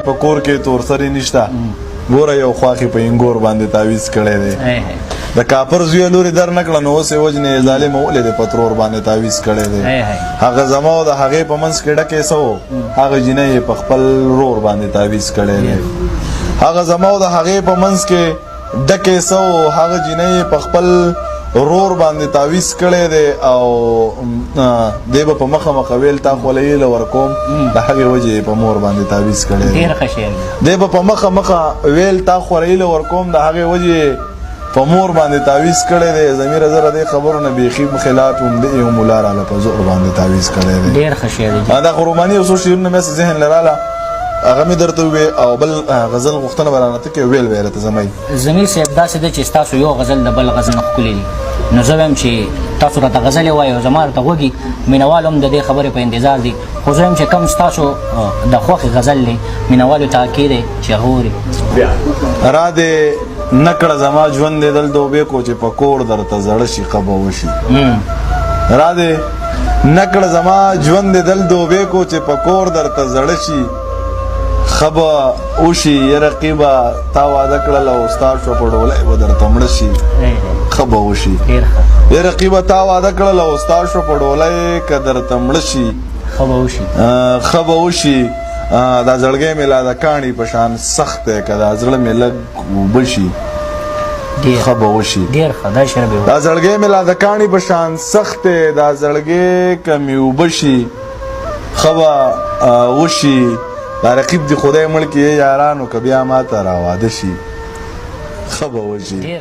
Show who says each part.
Speaker 1: په کور کې تور سري نشته ګوره یو خواخې په انګور باندې تعویض کړی دی د کاپر زوی لوري در نه کړه نو اوس یې وجنې ظالمه ولې دی په ترور باندې تعویض کړی دی هغه زما او د هغې په منځ کې ډکې څه و هغه جینۍ یې په خپل رور باندې تعویض کړی دی هغه زما او د هغې په منځ کې ډکې څه و هغه جینۍ یې په خپل رور باندې تعویض کړی دی او دی به په مخه مخه ویل تا خولهیله ورکوم د هغې وجې یې په مور باندې تعویض کړی دی دی به په مخه مخه ویل تا خولهیله ورکوم د هغې وجې په مور باندې تعویض کړی دی زمیره زه د دې خبرو نه بیخي خلاف هم دی یو ملا راله په زور باندې تعویض کړی دی
Speaker 2: ډېر ښه شعر دی
Speaker 1: دا خو روماني یو څو شعرونه مې ذهن له راله هغه مې درته ووې او بل غزل غوښتنه به رانه ته کې ویل به یې راته زمۍ
Speaker 2: زمیر صاحب داسې دی چې ستاسو یو غزل د بل غزل نه ښکلي دي نو زه وایم چې تاسو راته غزلې وایئ او زما راته غوږي مینوال هم د دې خبرې په انتظار دي خو زه وایم چې کوم ستاسو د خوښې غزل دی مینوالو ته حقې دی چې هغه اوري
Speaker 1: را دې نه کړه زما ژوند دې دل دوبې کو چې په کور درته زړه شي قبه وشي را دې نه کړه زما ژوند دې دل دوبې کو چې په کور درته زړه شي خبه وشي یا رقیبه تا واده کړله او ستا شوه په ډولۍ به درته مړه شي خبه وشي یا رقیبه تا واده کړله او ستا شوه په ډولۍ که درته مړه شي خبه وشي دا زړګی مې لا د کاڼي په شان سخت دی که دا زړه مې لږ اوبه شي ښه به وشي دا زړګی مې لا د کاڼي په شان سخت دی دا زړګی که مې اوبه شي ښه به وشي دا رقیب دی خدای مړ کړي یارانو که بیا ما ته راواده شي ښه به وشي